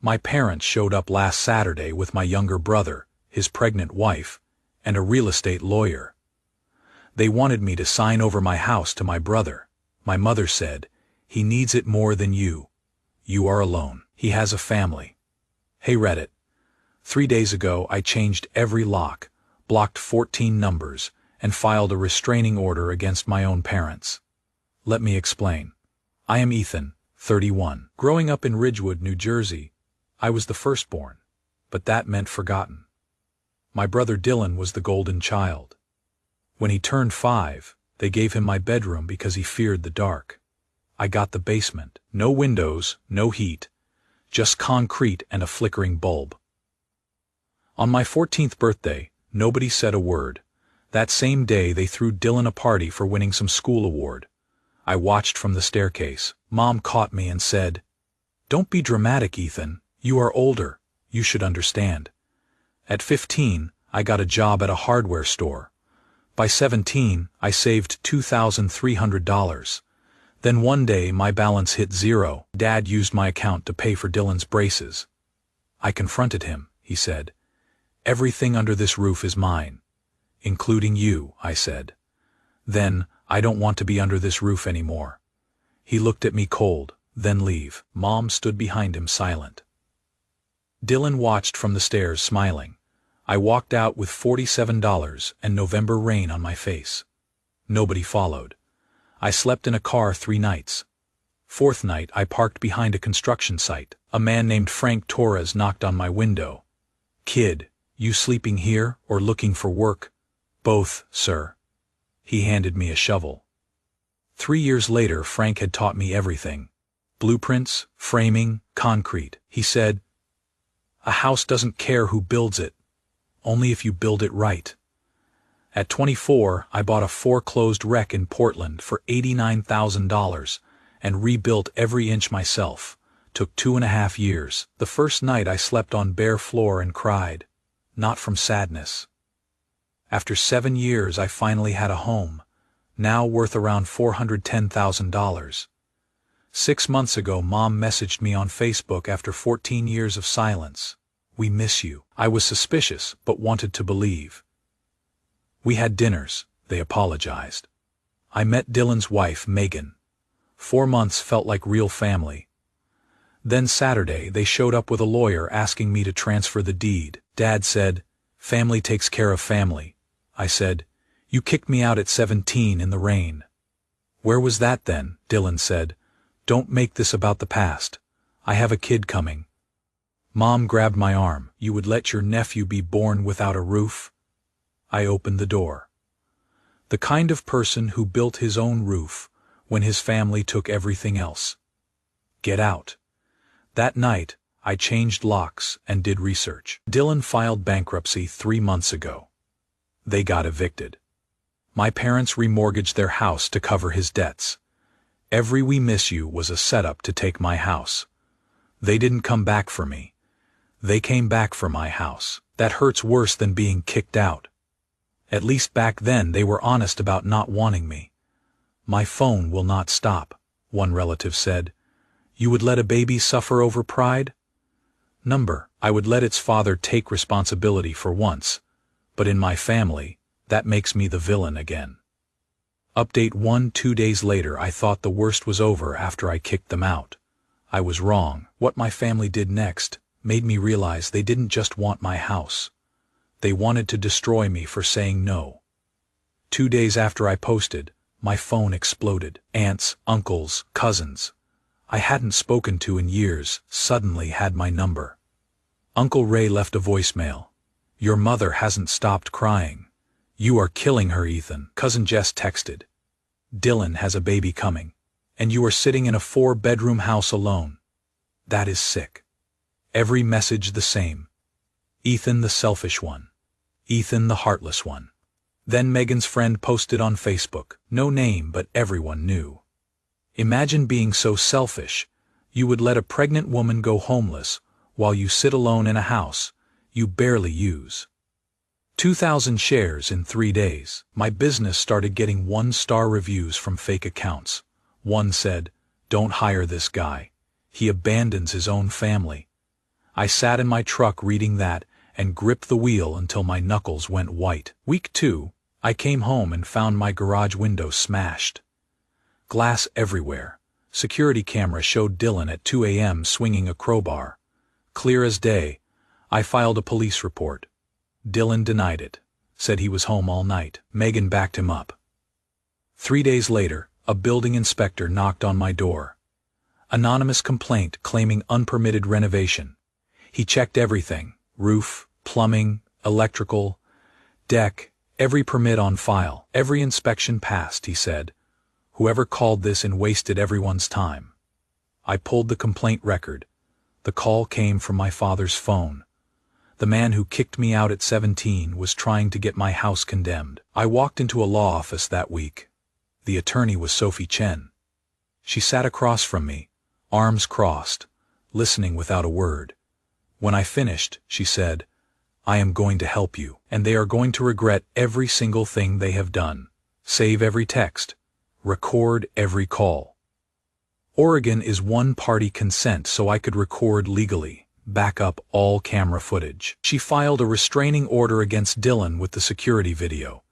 My parents showed up last Saturday with my younger brother, his pregnant wife, and a real estate lawyer. They wanted me to sign over my house to my brother. My mother said, "He needs it more than you. You are alone. He has a family." Hey Reddit. 3 days ago I changed every lock, blocked 14 numbers, and filed a restraining order against my own parents. Let me explain. I am Ethan, 31. Growing up in Ridgewood, New Jersey, I was the firstborn, but that meant forgotten. My brother Dylan was the golden child. When he turned 5, they gave him my bedroom because he feared the dark. I got the basement. No windows, no heat, just concrete and a flickering bulb. On my 14th birthday, nobody said a word. That same day they threw Dylan a party for winning some school award. I watched from the staircase. Mom caught me and said, "Don't be dramatic, Ethan. You are older. You should understand." At 15, I got a job at a hardware store. By 17, I saved $2,300. Then one day my balance hit zero. Dad used my account to pay for Dylan's braces. I confronted him. He said, "Everything under this roof is mine. Including you," I said. "Then, I don't want to be under this roof anymore." He looked at me cold, then leave. Mom stood behind him silent. Dylan watched from the stairs smiling. I walked out with $47 and November rain on my face. Nobody followed. I slept in a car 3 nights. 4th night I parked behind a construction site. A man named Frank Torres knocked on my window. "Kid, you sleeping here or looking for work?" "Both, sir." He handed me a shovel. 3 years later Frank had taught me everything. Blueprints, framing, concrete. He said, "A house doesn't care who builds it, only if you build it right." At 24, I bought a foreclosed wreck in Portland for $89,000 and rebuilt every inch myself. Took 2.5 years. The first night I slept on bare floor and cried, not from sadness. After 7 years I finally had a home, now worth around $410,000. 6 months ago Mom messaged me on Facebook after 14 years of silence. "We miss you." I was suspicious, but wanted to believe. We had dinners. They apologized. I met Dylan's wife, Megan. 4 months felt like real family. Then Saturday they showed up with a lawyer asking me to transfer the deed. Dad said, "Family takes care of family." I said, "You kicked me out at 17 in the rain." "Where was that then?" Dylan said. "Don't make this about the past. I have a kid coming." Mom grabbed my arm. "You would let your nephew be born without a roof?" I opened the door. The kind of person who built his own roof when his family took everything else. Get out. That night, I changed locks and did research. Dylan filed bankruptcy 3 months ago. They got evicted. My parents remortgaged their house to cover his debts. Every "we miss you" was a setup to take my house. They didn't come back for me. They came back for my house. That hurts worse than being kicked out. At least back then they were honest about not wanting me. "My phone will not stop," one relative said. "You would let a baby suffer over pride?" Number, I would let its father take responsibility for once, but in my family, that makes me the villain again. Update 1 2 days later I thought the worst was over after I kicked them out. I was wrong. What my family did next made me realize they didn't just want my house. They wanted to destroy me for saying no. 2 days after I posted, my phone exploded. Aunts, uncles, cousins I hadn't spoken to in years suddenly had my number. Uncle Ray left a voicemail. "Your mother hasn't stopped crying. You are killing her, Ethan." Cousin Jess texted, "Dylan has a baby coming, and you are sitting in a 4-bedroom house alone. That is sick." Every message the same. Ethan the selfish one. Ethan the heartless one. Then Megan's friend posted on Facebook. No name, but everyone knew. "Imagine being so selfish. You would let a pregnant woman go homeless while you sit alone in a house you barely use." 2,000 shares in 3 days. My business started getting 1-star reviews from fake accounts. One said, "Don't hire this guy. He abandons his own family." I sat in my truck reading that and gripped the wheel until my knuckles went white. Week 2, I came home and found my garage window smashed. Glass everywhere. Security camera showed Dylan at 2 a.m. swinging a crowbar. Clear as day. I filed a police report. Dylan denied it, said he was home all night. Megan backed him up. 3 days later, a building inspector knocked on my door. Anonymous complaint claiming unpermitted renovation. He checked everything: roof, plumbing, electrical, deck, every permit on file. Every inspection passed, he said. Whoever called this and wasted everyone's time. I pulled the complaint record. The call came from my father's phone. The man who kicked me out at 17 was trying to get my house condemned. I walked into a law office that week. The attorney was Sophie Chen. She sat across from me, arms crossed, listening without a word. When I finished, she said, "I am going to help you, and they are going to regret every single thing they have done. Save every text. Record every call." Oregon is one-party consent, so I could record legally, back up all camera footage. She filed a restraining order against Dylan with the security video,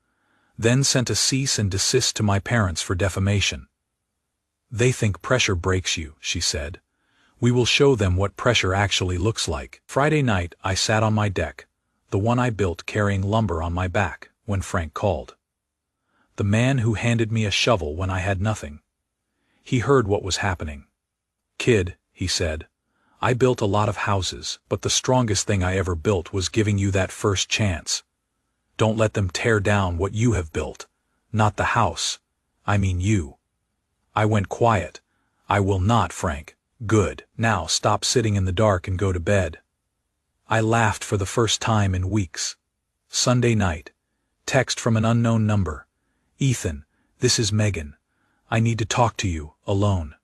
then sent a cease and desist to my parents for defamation. "They think pressure breaks you," she said. "We will show them what pressure actually looks like." Friday night, I sat on my deck, the one I built carrying lumber on my back, when Frank called. The man who handed me a shovel when I had nothing. He heard what was happening. "Kid," he said, "I built a lot of houses, but the strongest thing I ever built was giving you that first chance. Don't let them tear down what you have built. Not the house. I mean you." I went quiet. "I will not, Frank." "Good. Now stop sitting in the dark and go to bed." I laughed for the first time in weeks. Sunday night. Text from an unknown number. "Ethan, this is Megan. I need to talk to you, alone.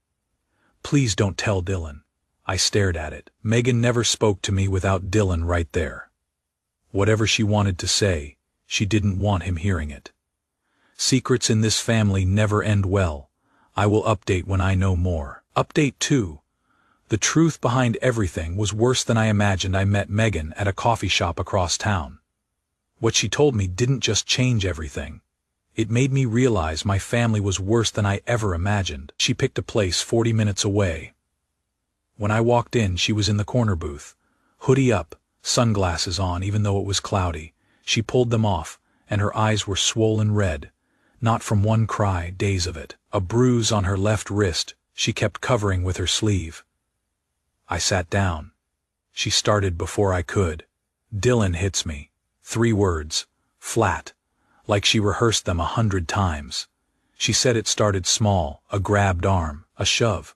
Please don't tell Dylan." I stared at it. Megan never spoke to me without Dylan right there. Whatever she wanted to say, she didn't want him hearing it. Secrets in this family never end well. I will update when I know more. Update 2. The truth behind everything was worse than I imagined. I met Megan at a coffee shop across town. What she told me didn't just change everything. It made me realize my family was worse than I ever imagined. She picked a place 40 minutes away. When I walked in, she was in the corner booth, hoodie up, sunglasses on even though it was cloudy. She pulled them off, and her eyes were swollen red, not from one cry, days of it. A bruise on her left wrist she kept covering with her sleeve. I sat down. She started before I could. "Dylan hits me." 3 words, flat, like she rehearsed them 100 times. She said it started small, a grabbed arm, a shove.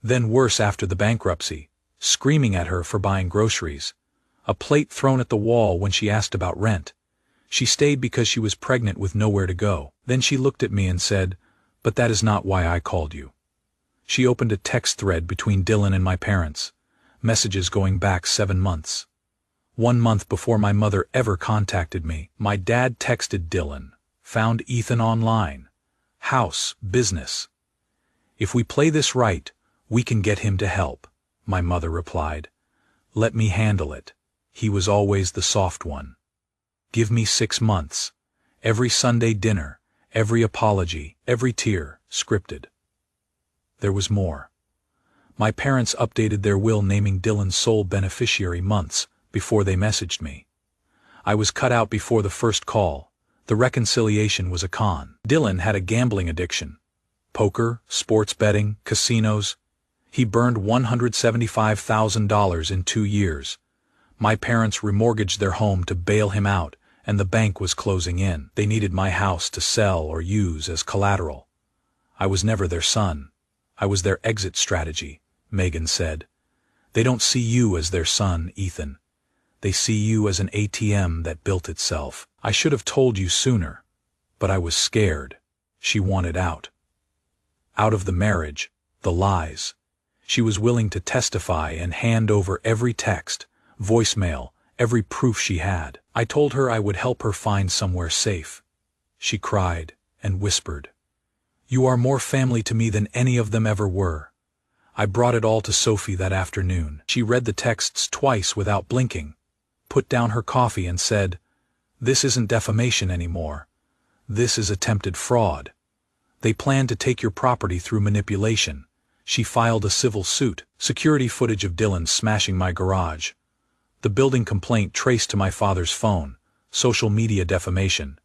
Then worse after the bankruptcy, screaming at her for buying groceries. A plate thrown at the wall when she asked about rent. She stayed because she was pregnant with nowhere to go. Then she looked at me and said, "But that is not why I called you." She opened a text thread between Dylan and my parents, messages going back 7 months. 1 month before my mother ever contacted me, my dad texted Dylan, "Found Ethan online. House, business. If we play this right, we can get him to help." My mother replied, "Let me handle it. He was always the soft one. Give me 6 months. Every Sunday dinner, every apology, every tear, scripted." There was more. My parents updated their will naming Dylan's sole beneficiary months before they messaged me. I was cut out before the first call. The reconciliation was a con. Dylan had a gambling addiction. Poker, sports betting, casinos. He burned $175,000 in 2 years. My parents remortgaged their home to bail him out, and the bank was closing in. They needed my house to sell or use as collateral. I was never their son. I was their exit strategy, Megan said. "They don't see you as their son, Ethan. They see you as an ATM that built itself. I should have told you sooner, but I was scared." She wanted out. Out of the marriage, the lies. She was willing to testify and hand over every text, voicemail, every proof she had. I told her I would help her find somewhere safe. She cried and whispered, "You are more family to me than any of them ever were. I brought it all to Sophie that afternoon. She read the texts twice without blinking, put down her coffee and said, "This isn't defamation anymore. This is attempted fraud. They plan to take your property through manipulation." She filed a civil suit. Security footage of Dylan smashing my garage. The building complaint traced to my father's phone. Social media defamation.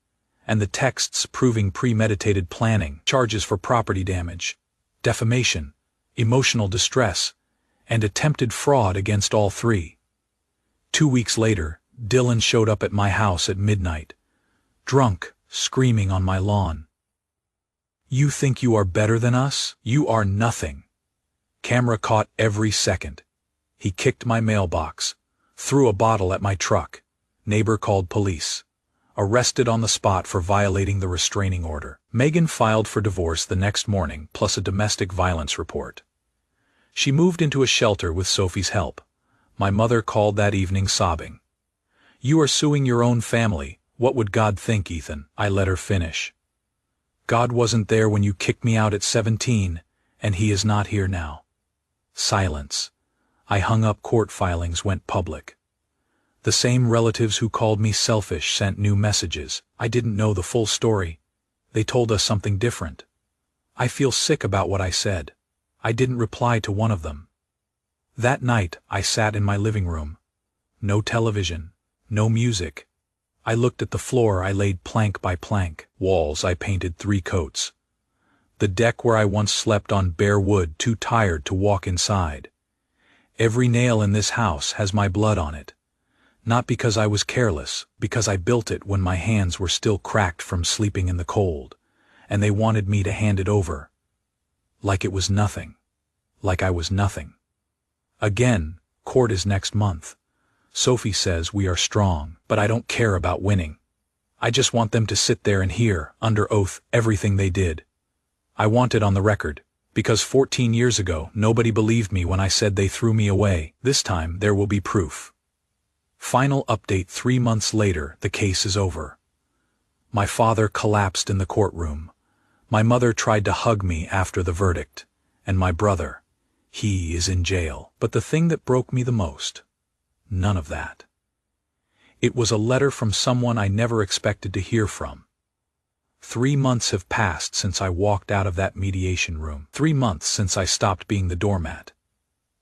And the texts proving premeditated planning. Charges for property damage, defamation, emotional distress, and attempted fraud against all three. 2 weeks later, Dylan showed up at my house at midnight, drunk, screaming on my lawn. "You think you are better than us? You are nothing." Camera caught every second. He kicked my mailbox, threw a bottle at my truck. Neighbor called police. Arrested on the spot for violating the restraining order. Megan filed for divorce the next morning, plus a domestic violence report. She moved into a shelter with Sophie's help. My mother called that evening sobbing. "You are suing your own family. What would God think, Ethan?" I let her finish. "God wasn't there when you kicked me out at 17, and he is not here now." Silence. I hung up. Court filings went public. The same relatives who called me selfish sent new messages. I didn't know the full story. They told us something different. I feel sick about what I said. I didn't reply to one of them. That night, I sat in my living room. No television, no music. I looked at the floor. I laid plank by plank. Walls I painted 3 coats. The deck where I once slept on bare wood, too tired to walk inside. Every nail in this house has my blood on it. Not because I was careless, because I built it when my hands were still cracked from sleeping in the cold, and they wanted me to hand it over. Like it was nothing. Like I was nothing. Again, court is next month. Sophie says we are strong, but I don't care about winning. I just want them to sit there and hear, under oath, everything they did. I want it on the record, because 14 years ago nobody believed me when I said they threw me away. This time there will be proof. Final update: 3 months later, the case is over. My father collapsed in the courtroom. My mother tried to hug me after the verdict. And my brother, he is in jail. But the thing that broke me the most, none of that. It was a letter from someone I never expected to hear from. 3 months have passed since I walked out of that mediation room. 3 months since I stopped being the doormat.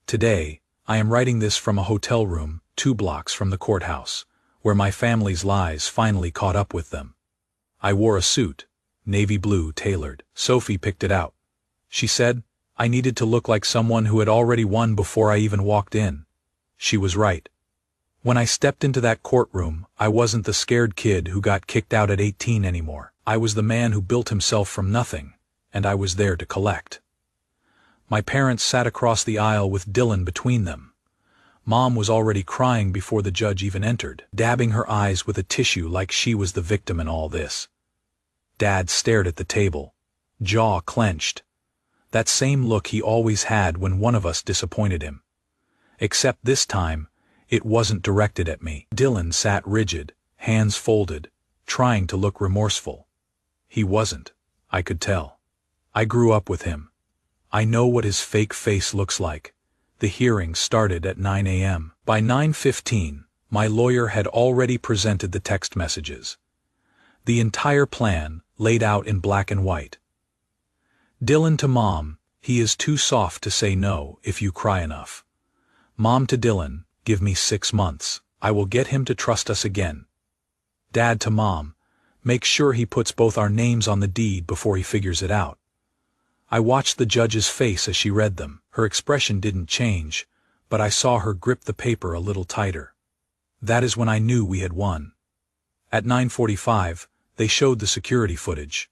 Today, I am writing this from a hotel room 2 blocks from the courthouse, where my family's lies finally caught up with them. I wore a suit, navy blue tailored. Sophie picked it out. She said I needed to look like someone who had already won before I even walked in. She was right. When I stepped into that courtroom, I wasn't the scared kid who got kicked out at 18 anymore. I was the man who built himself from nothing, and I was there to collect. My parents sat across the aisle with Dylan between them. Mom was already crying before the judge even entered, dabbing her eyes with a tissue like she was the victim in all this. Dad stared at the table, jaw clenched. That same look he always had when one of us disappointed him. Except this time, it wasn't directed at me. Dylan sat rigid, hands folded, trying to look remorseful. He wasn't, I could tell. I grew up with him. I know what his fake face looks like. The hearing started at 9 a.m. By 9:15, my lawyer had already presented the text messages. The entire plan, laid out in black and white. Dylan to Mom, he is too soft to say no if you cry enough. Mom to Dylan, give me 6 months. I will get him to trust us again. Dad to Mom, make sure he puts both our names on the deed before he figures it out. I watched the judge's face as she read them. Her expression didn't change, but I saw her grip the paper a little tighter. That is when I knew we had won. At 9:45, they showed the security footage.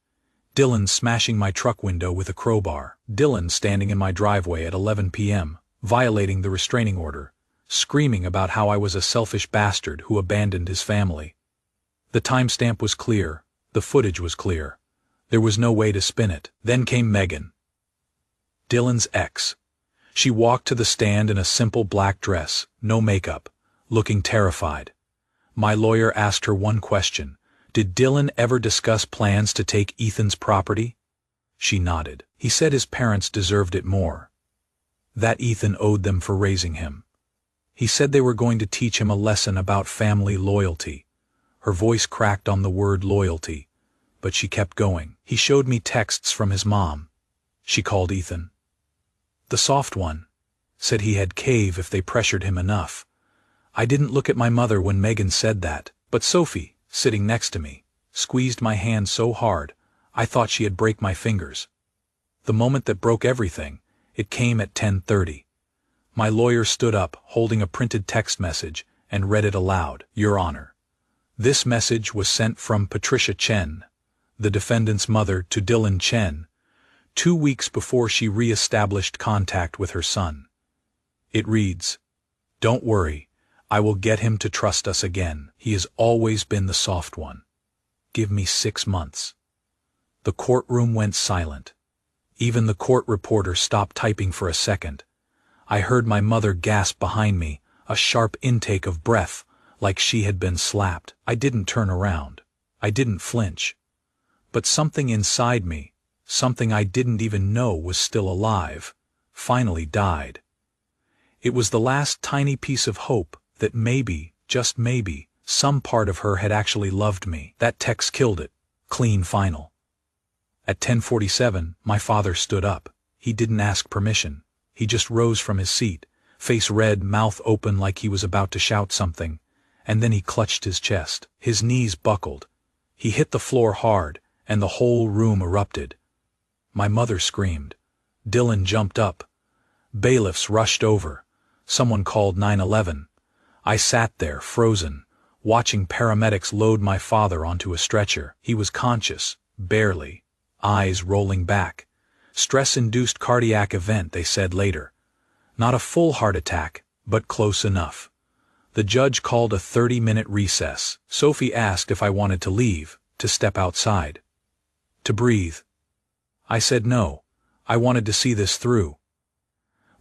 Dylan smashing my truck window with a crowbar. Dylan standing in my driveway at 11 p.m., violating the restraining order, screaming about how I was a selfish bastard who abandoned his family. The timestamp was clear. The footage was clear. There was no way to spin it. Then came Megan, Dylan's ex. She walked to the stand in a simple black dress, no makeup, looking terrified. My lawyer asked her one question. Did Dylan ever discuss plans to take Ethan's property? She nodded. He said his parents deserved it more. that Ethan owed them for raising him. He said they were going to teach him a lesson about family loyalty. Her voice cracked on the word loyalty, but she kept going. He showed me texts from his mom. She called Ethan. The soft one. Said he had cave if they pressured him enough. I didn't look at my mother when Megan said that, but Sophie, sitting next to me, squeezed my hand so hard, I thought she'd break my fingers. The moment that broke everything, it came at 10:30. My lawyer stood up, holding a printed text message, and read it aloud. Your Honor. This message was sent from Patricia Chen, the defendant's mother, to Dylan Chen, 2 weeks before she re-established contact with her son. It reads, "Don't worry, I will get him to trust us again. He has always been the soft one. Give me 6 months." The courtroom went silent. Even the court reporter stopped typing for a second. I heard my mother gasp behind me, a sharp intake of breath, like she had been slapped. I didn't turn around. I didn't flinch. But something inside me, something I didn't even know was still alive, finally died. It was the last tiny piece of hope that maybe, just maybe, some part of her had actually loved me. That text killed it. Clean final. At 10:47, my father stood up. He didn't ask permission. He just rose from his seat, face red, mouth open like he was about to shout something, and then he clutched his chest. His knees buckled. He hit the floor hard, and the whole room erupted. My mother screamed. Dylan jumped up. Bailiffs rushed over. Someone called 911. I sat there, frozen, watching paramedics load my father onto a stretcher. He was conscious, barely, eyes rolling back. Stress-induced cardiac event, they said later. Not a full heart attack, but close enough. The judge called a 30-minute recess. Sophie asked if I wanted to leave, to step outside, to breathe. I said no. I wanted to see this through.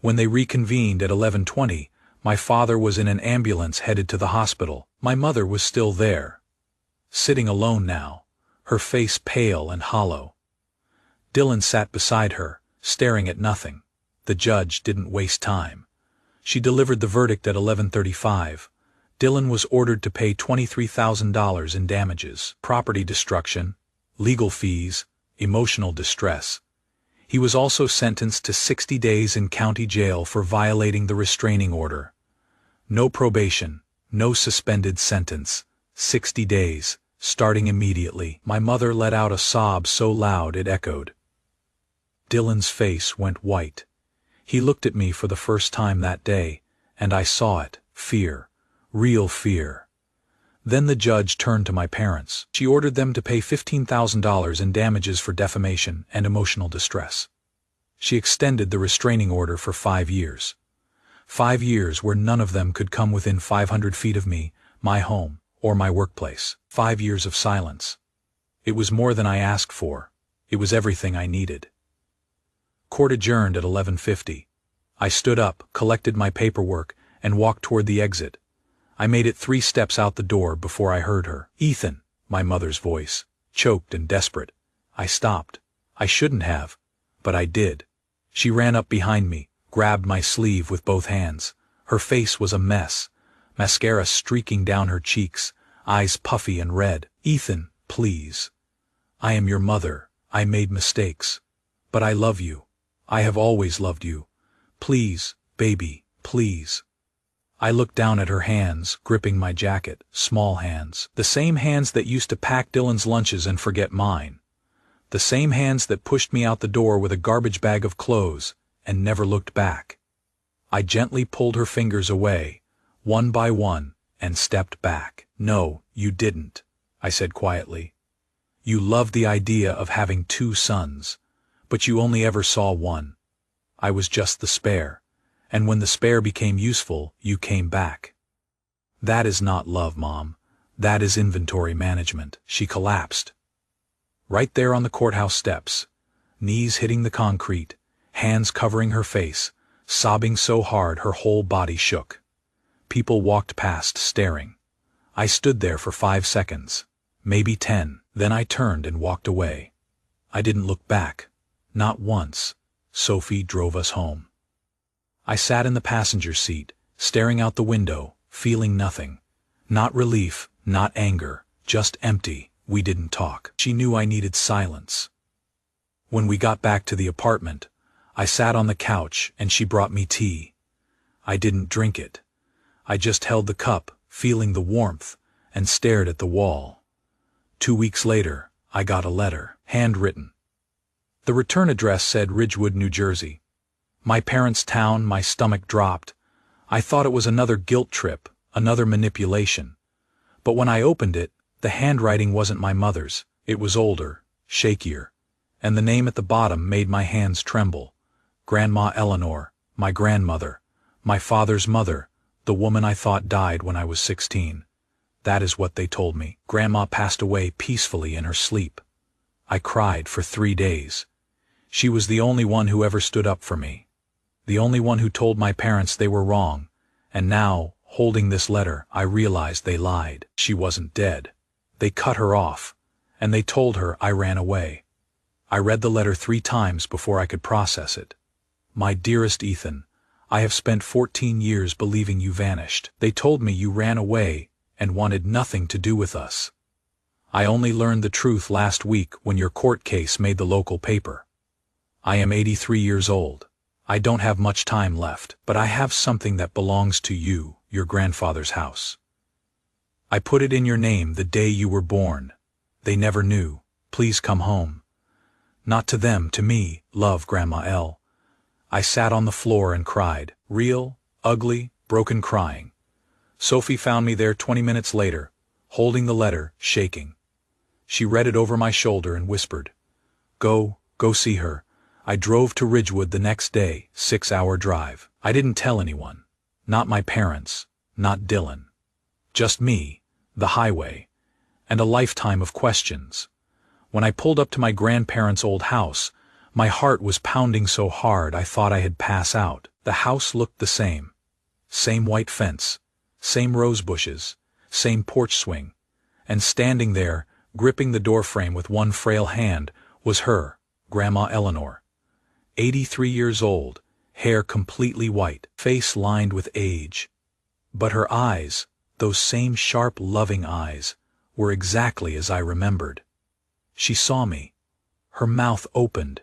When they reconvened at 11:20, my father was in an ambulance headed to the hospital. My mother was still there, sitting alone now, her face pale and hollow. Dylan sat beside her, staring at nothing. The judge didn't waste time. She delivered the verdict at 11:35. Dylan was ordered to pay $23,000 in damages, property destruction, legal fees, emotional distress. He was also sentenced to 60 days in county jail for violating the restraining order. No probation, no suspended sentence, 60 days, starting immediately. My mother let out a sob so loud it echoed. Dylan's face went white. He looked at me for the first time that day, and I saw it, fear, real fear. Then the judge turned to my parents. She ordered them to pay $15,000 in damages for defamation and emotional distress. She extended the restraining order for 5 years. 5 years where none of them could come within 500 feet of me, my home, or my workplace. 5 years of silence. It was more than I asked for. It was everything I needed. Court adjourned at 11:50. I stood up, collected my paperwork, and walked toward the exit. I made it 3 steps out the door before I heard her. "Ethan," my mother's voice, choked and desperate. I stopped. I shouldn't have, but I did. She ran up behind me, grabbed my sleeve with both hands. Her face was a mess, mascara streaking down her cheeks, eyes puffy and red. "Ethan, please. I am your mother. I made mistakes. But I love you. I have always loved you. Please, baby, please." I looked down at her hands, gripping my jacket, small hands. The same hands that used to pack Dylan's lunches and forget mine. The same hands that pushed me out the door with a garbage bag of clothes and never looked back. I gently pulled her fingers away, one by one, and stepped back. "No, you didn't," I said quietly. "You loved the idea of having 2 sons, but you only ever saw one. I was just the spare. And when the spare became useful, you came back. That is not love, Mom. That is inventory management." She collapsed. Right there on the courthouse steps, knees hitting the concrete, hands covering her face, sobbing so hard her whole body shook. People walked past, staring. I stood there for 5 seconds, maybe 10, then I turned and walked away. I didn't look back. Not once. Sophie drove us home. I sat in the passenger seat, staring out the window, feeling nothing. Not relief, not anger, just empty. We didn't talk. She knew I needed silence. When we got back to the apartment, I sat on the couch and she brought me tea. I didn't drink it. I just held the cup, feeling the warmth, and stared at the wall. 2 weeks later, I got a letter, handwritten. The return address said Ridgewood, New Jersey. My parents' town. My stomach dropped. I thought it was another guilt trip, another manipulation. But when I opened it, the handwriting wasn't my mother's. It was older, shakier, and the name at the bottom made my hands tremble. Grandma Eleanor, my grandmother, my father's mother, the woman I thought died when I was 16. That is what they told me. Grandma passed away peacefully in her sleep. I cried for 3 days. She was the only one who ever stood up for me. The only one who told my parents they were wrong, and now, holding this letter, I realized they lied. She wasn't dead. They cut her off, and they told her I ran away. I read the letter 3 times before I could process it. My dearest Ethan, I have spent 14 years believing you vanished. They told me you ran away and wanted nothing to do with us. I only learned the truth last week when your court case made the local paper. I am 83 years old. I don't have much time left, but I have something that belongs to you, your grandfather's house. I put it in your name the day you were born. They never knew. Please come home. Not to them, to me, love, Grandma L. I sat on the floor and cried, real, ugly, broken crying. Sophie found me there 20 minutes later, holding the letter, shaking. She read it over my shoulder and whispered, Go see her. I drove to Ridgewood the next day, 6-hour drive. I didn't tell anyone. Not my parents, not Dylan. Just me, the highway, and a lifetime of questions. When I pulled up to my grandparents' old house, my heart was pounding so hard I thought I had passed out. The house looked the same. Same white fence, same rose bushes, same porch swing, and standing there, gripping the doorframe with one frail hand, was her, Grandma Eleanor. 83 years old, hair completely white, face lined with age. But her eyes, those same sharp, loving eyes, were exactly as I remembered. She saw me. Her mouth opened.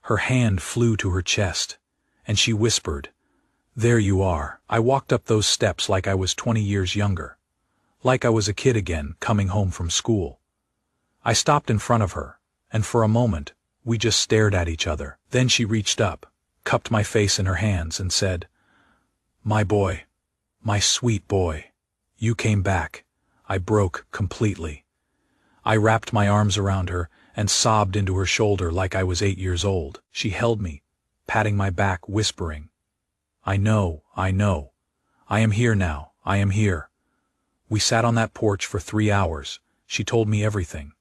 Her hand flew to her chest, and she whispered, There you are. I walked up those steps like I was 20 years younger. Like I was a kid again, coming home from school. I stopped in front of her, and for a moment, we just stared at each other. Then she reached up, cupped my face in her hands, and said, My boy, my sweet boy, you came back. I broke completely. I wrapped my arms around her and sobbed into her shoulder like I was 8 years old. She held me, patting my back, whispering, I know. I am here now, I am here. We sat on that porch for 3 hours. She told me everything.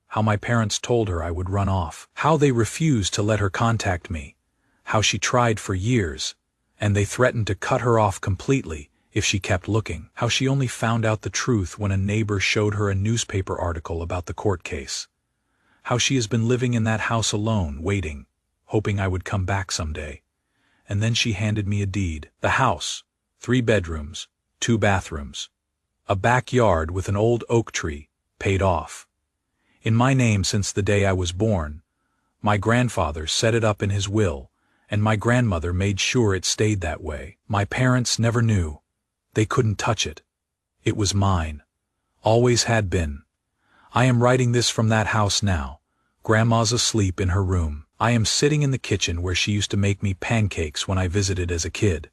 How my parents told her I would run off. How they refused to let her contact me. How she tried for years, and they threatened to cut her off completely if she kept looking. How she only found out the truth when a neighbor showed her a newspaper article about the court case. How she has been living in that house alone, waiting, hoping I would come back someday. And then she handed me a deed. The house, 3 bedrooms, 2 bathrooms, a backyard with an old oak tree, paid off. In my name since the day I was born. My grandfather set it up in his will, and my grandmother made sure it stayed that way. My parents never knew. They couldn't touch it. It was mine. Always had been. I am writing this from that house now. Grandma's asleep in her room. I am sitting in the kitchen where she used to make me pancakes when I visited as a kid.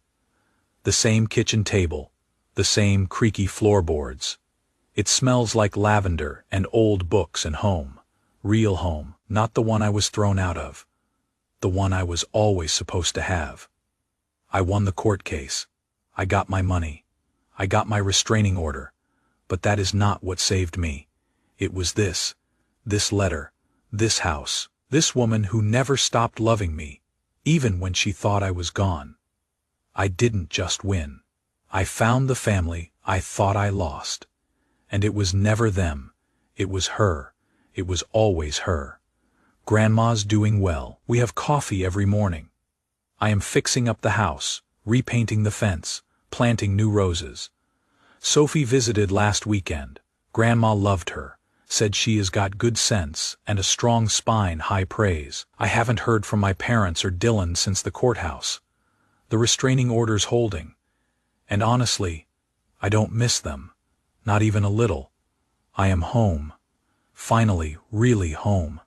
The same kitchen table, the same creaky floorboards. It smells like lavender and old books and home. Real home, not the one I was thrown out of. The one I was always supposed to have. I won the court case. I got my money. I got my restraining order. But that is not what saved me. It was this letter, this house, this woman who never stopped loving me, even when she thought I was gone. I didn't just win. I found the family I thought I lost. And it was never them. It was her. It was always her. Grandma's doing well. We have coffee every morning. I am fixing up the house, repainting the fence, planting new roses. Sophie visited last weekend. Grandma loved her, said she has got good sense and a strong spine, high praise. I haven't heard from my parents or Dylan since the courthouse. The restraining order's holding. And honestly, I don't miss them. Not even a little. I am home. Finally, really home.